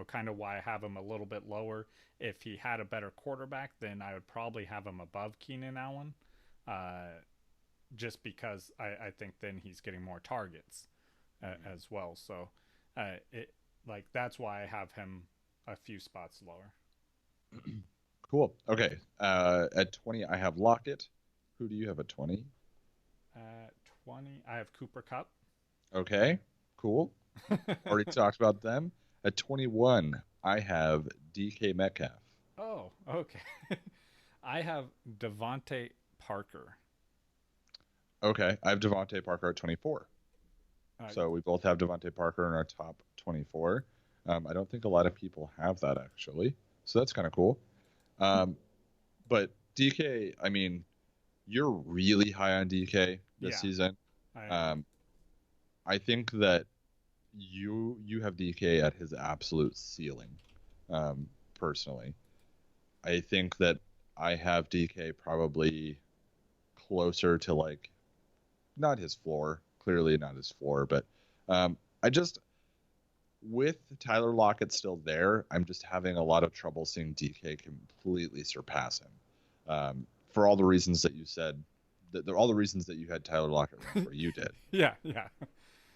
kind of why I have him a little bit lower. If he had a better quarterback, then I would probably have him above Keenan Allen, just because I think then he's getting more targets as well. So that's why I have him a few spots lower. Cool. Okay. At 20, I have Locket. Who do you have at 20? At 20, I have Cooper Kupp. Okay. Cool. Already talked about them. At 21, I have DK Metcalf. Oh, okay. I have Devonte Parker. Okay, I have Devonte Parker at 24. Uh, So we both have Devonte Parker in our top 24. I don't think a lot of people have that actually, so that's kind of cool. But DK, I mean, you're really high on DK this yeah, season. I am. Um, I think that you have DK at his absolute ceiling. Personally, I think that I have DK probably closer to like not his floor, clearly not his floor, but I just with Tyler Lockett still there, I'm just having a lot of trouble seeing DK completely surpass him. For all the reasons that you said, all the reasons that you had Tyler Lockett ranked where you did. Yeah, yeah.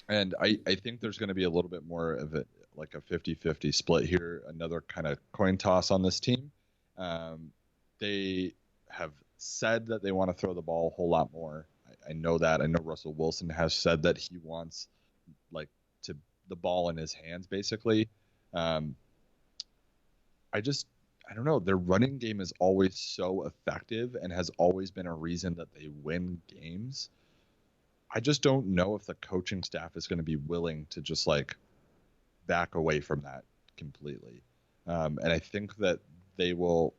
And I think there's going to be a little bit more of it, like a 50-50 split here, another kind of coin toss on this team. They have said that they want to throw the ball a whole lot more. I know that. I know Russell Wilson has said that he wants like to the ball in his hands, basically. Um, I don't know. Their running game is always so effective and has always been a reason that they win games. I just don't know if the coaching staff is going to be willing to just like back away from that completely. And I think that they will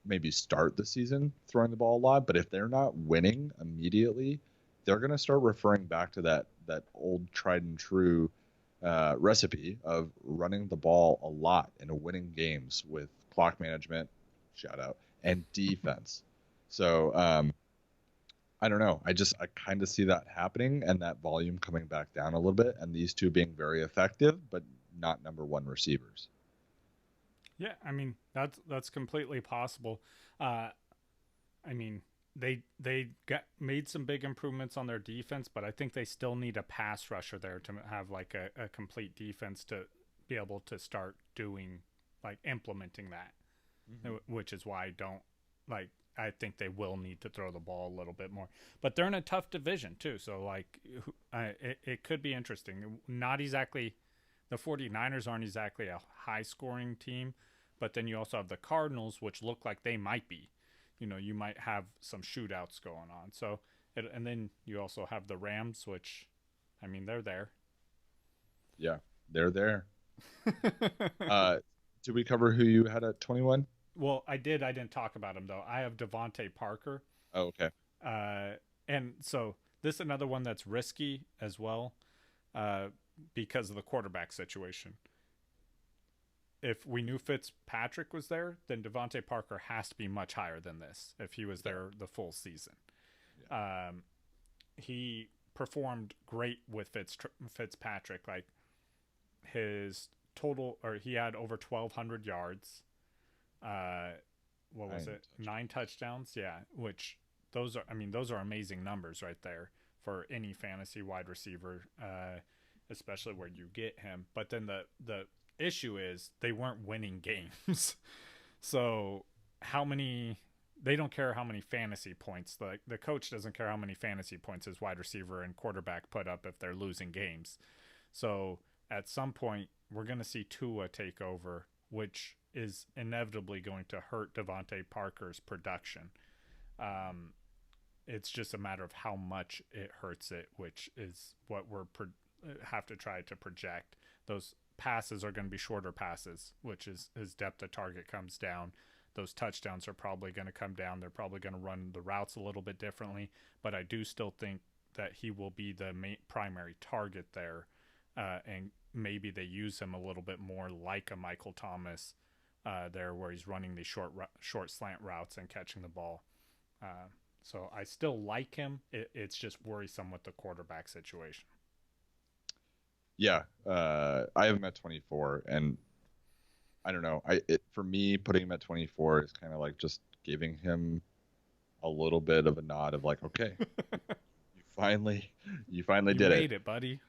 maybe start the season throwing the ball a lot, but if they're not winning immediately, they're going to start referring back to that old tried and true recipe of running the ball a lot and winning games with clock management, shout out, and defense. So I don't know. I kind of see that happening and that volume coming back down a little bit, and these two being very effective, but not number one receivers. Yeah, I mean that's completely possible. Uh, I mean they got made some big improvements on their defense, but I think they still need a pass rusher there to have like a complete defense to be able to start doing like implementing that, Mm-hmm. which is why I don't like. I think they will need to throw the ball a little bit more, but they're in a tough division too. So like, it could be interesting. Not exactly the 49ers aren't exactly a high scoring team, but then you also have the Cardinals, which look like they might be. You know, you might have some shootouts going on. So, and then you also have the Rams, which, I mean, they're there. Yeah, they're there. Uh, did we cover who you had at 21? Well, I did. I didn't talk about him though. I have Devonte Parker, Oh, okay. uh, and so this is another one that's risky as well, uh, because of the quarterback situation. If we knew Fitzpatrick was there, then Devonte Parker has to be much higher than this if he was there the full season. Yeah. He performed great with Fitzpatrick. Like his total, or he had over 1,200 yards. Uh, what was it? 9 touchdowns. Yeah, which those are. I mean, those are amazing numbers right there for any fantasy wide receiver, especially where you get him. But then the issue is they weren't winning games. So how many? They don't care how many fantasy points. The coach doesn't care how many fantasy points his wide receiver and quarterback put up if they're losing games. So at some point we're going to see Tua take over, which is inevitably going to hurt Devonte Parker's production. Um, it's just a matter of how much it hurts it, which is what have to try to project. Those passes are going to be shorter passes, which is his depth of target comes down. Those touchdowns are probably going to come down. They're probably going to run the routes a little bit differently, but I do still think that he will be the primary target there, and maybe they use him a little bit more like a Michael Thomas there, where he's running these short slant routes and catching the ball. So I still like him. It's just worrisome with the quarterback situation. Yeah, I have him at 24, and I don't know. For me, putting him at 24 is kind of like just giving him a little bit of a nod of like, okay, you finally, you finally You did made it. it, buddy.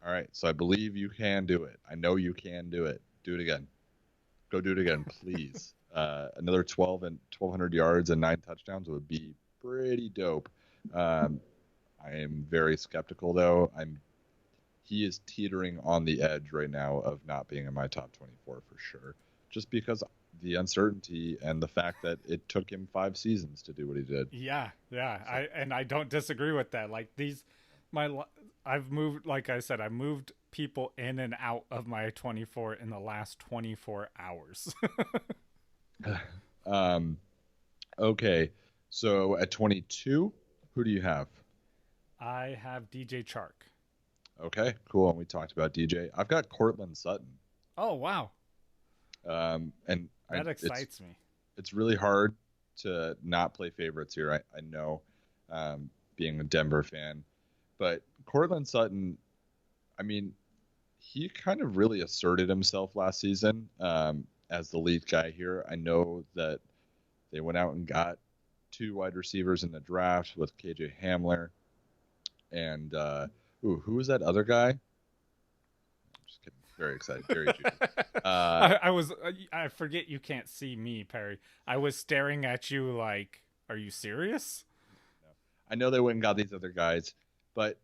All right, so I believe you can do it. I know you can do it. Do it again. Go do it again, please. Another 1,200 yards and 9 touchdowns would be pretty dope. I am very skeptical though. He is teetering on the edge right now of not being in my top 24 for sure. Just because the uncertainty and the fact that it took him 5 seasons to do what he did. Yeah, yeah. So, I don't disagree with that. Like I've moved, like I said, I moved people in and out of my 24 in the last 24 hours. okay. So at 22, who do you have? I have DJ Chark. Okay, cool. And we talked about DJ. I've got Cortland Sutton. Oh, wow. And that excites me. It's really hard to not play favorites here. I know, being a Denver fan, but Cortland Sutton, I mean, he kind of really asserted himself last season as the lead guy here. I know that they went out and got 2 wide receivers in the draft with KJ Hamler and who was that other guy? I'm just kidding. Very excited. Very I forget you can't see me, Perry. I was staring at you like, are you serious? No. I know they went and got these other guys, but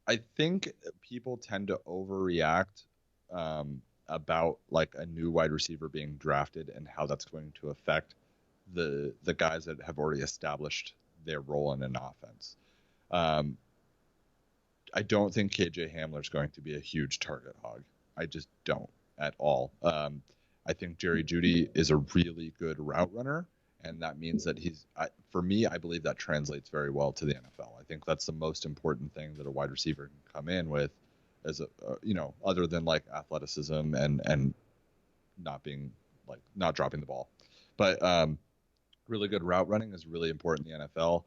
I think people tend to overreact about like a new wide receiver being drafted and how that's going to affect the guys that have already established their role in an offense. I don't think KJ Hamler is going to be a huge target hog. I just don't at all. I think Jerry Jeudy is a really good route runner, and that means that for me, I believe that translates very well to the NFL. I think that's the most important thing that a wide receiver can come in with, as other than like athleticism and not dropping the ball. But really good route running is really important in the NFL.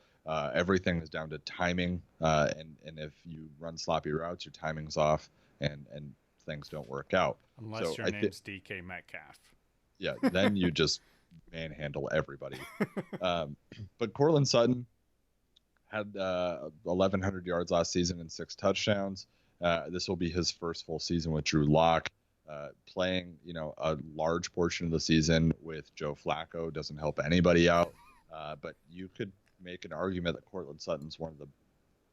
Everything is down to timing, and if you run sloppy routes, your timing's off, and things don't work out. Unless your name's DK Metcalf. Yeah, then you just manhandle everybody. But Cortland Sutton had 1,100 yards last season and 6 touchdowns. This will be his first full season with Drew Lock. Playing, a large portion of the season with Joe Flacco doesn't help anybody out. But you could make an argument that Cortland Sutton's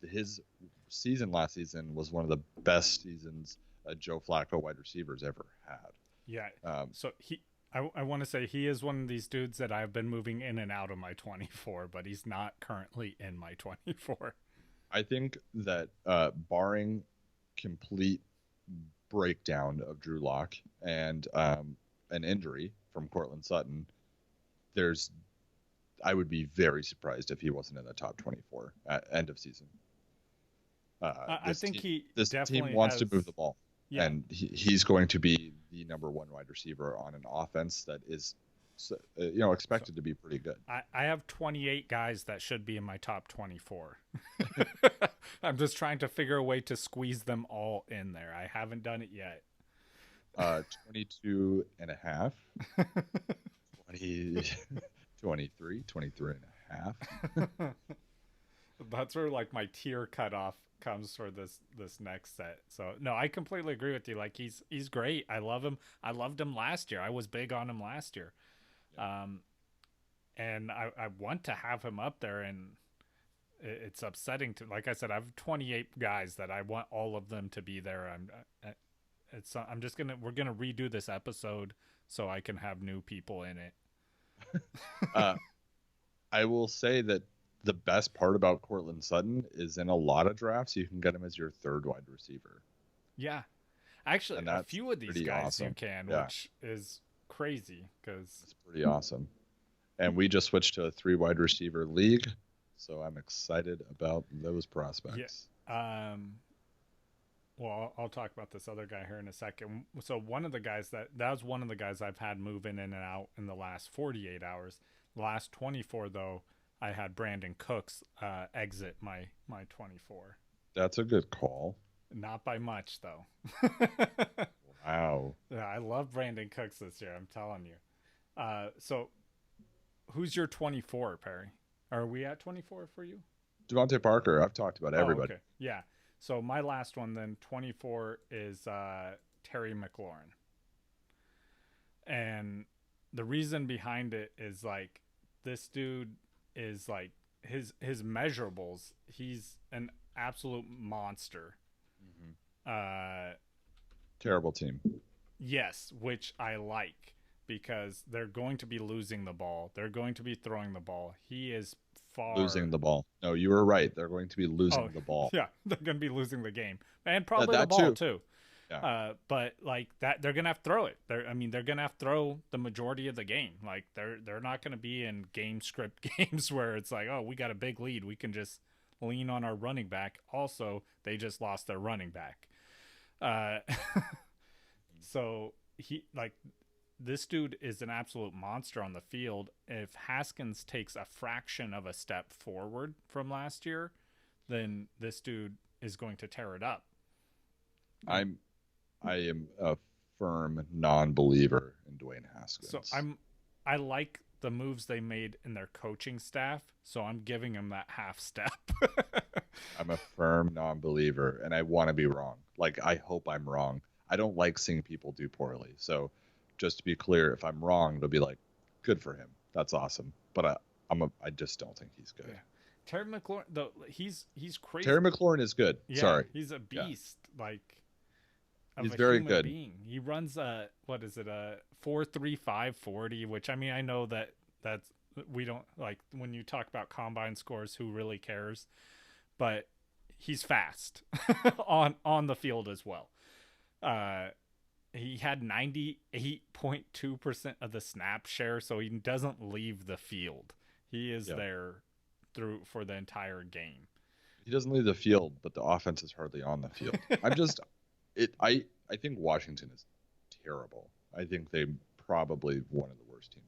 his season last season was one of the best seasons a Joe Flacco wide receivers ever had. Yeah. So I want to say he is one of these dudes that I've been moving in and out of my 24, but he's not currently in my 24. I think that barring complete breakdown of Drew Lock and an injury from Cortland Sutton, I would be very surprised if he wasn't in the top 24 at end of season. I think this team wants to move the ball, and he's going to be the number 1 wide receiver on an offense that is, expected to be pretty good. I have 28 guys that should be in my top 24. I'm just trying to figure a way to squeeze them all in there. I haven't done it yet. 22 and a half, 20, 23 and a half. That's where like my tier cutoff comes for this next set. So no, I completely agree with you. Like he's great. I love him. I loved him last year. I was big on him last year. Yeah. And I want to have him up there, and it's upsetting to, like I said, I have 28 guys that I want all of them to be there. We're gonna redo this episode so I can have new people in it. I will say that the best part about Cortland Sutton is in a lot of drafts, you can get him as your 3rd wide receiver. Yeah. Actually, a few of these guys awesome. You can, yeah. Which is crazy because it's pretty awesome. And we just switched to a 3 wide receiver league, so I'm excited about those prospects. Yeah. Well, I'll talk about this other guy here in a second. So one of the guys that was one of the guys I've had move in and out in the last 48 hours. The last 24, though, I had Brandon Cooks exit my 24. That's a good call. Not by much, though. Wow. Yeah, I love Brandon Cooks this year, I'm telling you. So who's your 24, Perry? Are we at 24 for you? Devonte Parker. I've talked about everybody. Okay. Yeah. So my last one then, 24, is Terry McLaurin. And the reason behind it is like this dude is like his measurables, he's an absolute monster. Mm-hmm. Terrible team. Yes, which I like because they're going to be losing the ball. They're going to be throwing the ball. He is far Losing the ball. No, you were right. They're going to be losing the ball. Yeah, they're going to be losing the game and probably the that ball too. Yeah. But like that, they're gonna have to throw it. They're gonna have to throw the majority of the game. Like they're not gonna be in game script games where it's like, oh, we got a big lead, we can just lean on our running back. Also, they just lost their running back. So this dude is an absolute monster on the field. If Haskins takes a fraction of a step forward from last year, then this dude is going to tear it up. I am a firm non-believer in Dwayne Haskins. So I like the moves they made in their coaching staff, so I'm giving him that half step. I'm a firm non-believer, and I want to be wrong. Like, I hope I'm wrong. I don't like seeing people do poorly. So just to be clear, if I'm wrong, it'll be like, good for him. That's awesome. But I just don't think he's good. Yeah. Terry McLaurin, though, he's crazy. Terry McLaurin is good. Yeah, Sorry. He's a beast. Yeah. Like, he's very good. Being. He runs a 4.35 40, which I know that's we don't like when you talk about combine scores, who really cares? But he's fast on the field as well. He had 98.2% of the snap share, so he doesn't leave the field. He is there for the entire game. He doesn't leave the field, but the offense is hardly on the field. I think Washington is terrible. I think they're probably one of the worst teams.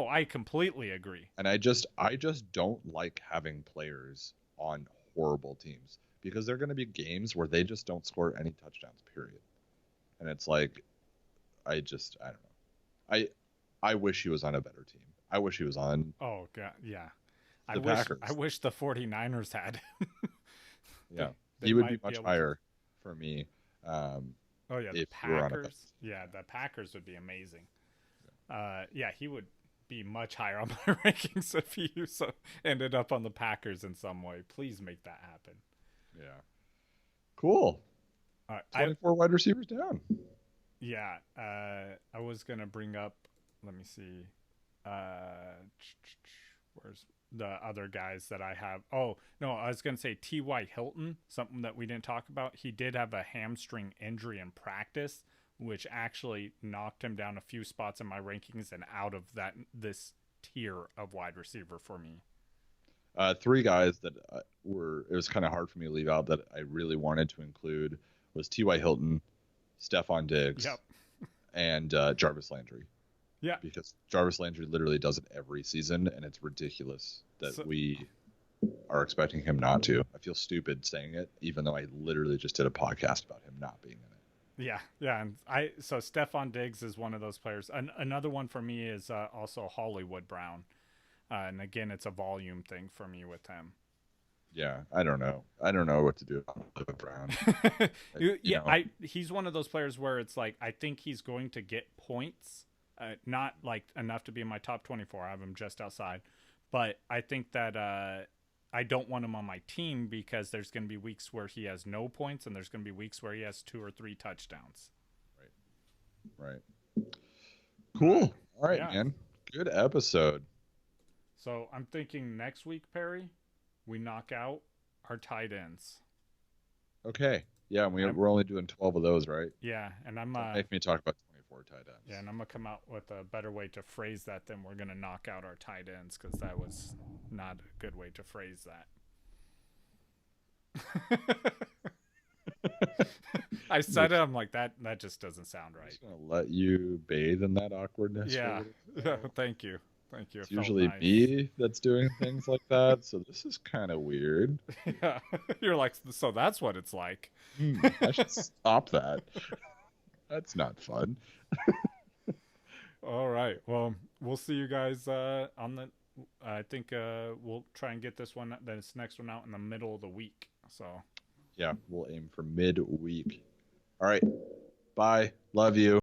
I completely agree. And I just don't like having players on horrible teams, because there are going to be games where they just don't score any touchdowns, period. And it's like, I don't know. I wish he was on a better team. I wish he was on. Oh God, yeah. Packers. I wish the 49ers had him. Yeah, he would be much higher for me. The Packers. Yeah, the Packers would be amazing. He would be much higher on my rankings if he ended up on the Packers in some way. Please make that happen. Yeah. Cool. 24 wide receivers down. Yeah. I was going to bring up, let me see. Where's the other guys that I have? Oh, no, I was going to say T.Y. Hilton, something that we didn't talk about. He did have a hamstring injury in practice, which actually knocked him down a few spots in my rankings and out of this tier of wide receiver for me. Three guys that it was kind of hard for me to leave out that I really wanted to include was T.Y. Hilton, Stephon Diggs, and Jarvis Landry. Yeah. Because Jarvis Landry literally does it every season, and it's ridiculous that we are expecting him not to. I feel stupid saying it, even though I literally just did a podcast about him not being in it. Yeah. And so Stephon Diggs is one of those players. Another one for me is also Hollywood Brown. And again, it's a volume thing for me with him. Yeah, I don't know what to do about Hollywood Brown. He's one of those players where it's like, I think he's going to get points. Not like enough to be in my top 24. I have him just outside. But I think that I don't want him on my team because there's going to be weeks where he has no points and there's going to be weeks where he has 2 or 3 touchdowns. Right. Cool. All right, man. Good episode. So I'm thinking next week, Perry, we knock out our tight ends. Okay. Yeah, we're only doing 12 of those, right? Yeah, and I'm make me talk about 24 tight ends. Yeah, and I'm gonna come out with a better way to phrase that than we're gonna knock out our tight ends, because that was not a good way to phrase that. I said it. I'm like that just doesn't sound right. I'm just gonna let you bathe in that awkwardness. Yeah. Thank you. It's usually nice. Me that's doing things like that, so this is kind of weird. Yeah, you're like, so that's what it's like. I should stop that. That's not fun. All right. Well, we'll see you guys on the. I think we'll try and get this next one out in the middle of the week. So. Yeah, we'll aim for midweek. All right. Bye. Love you.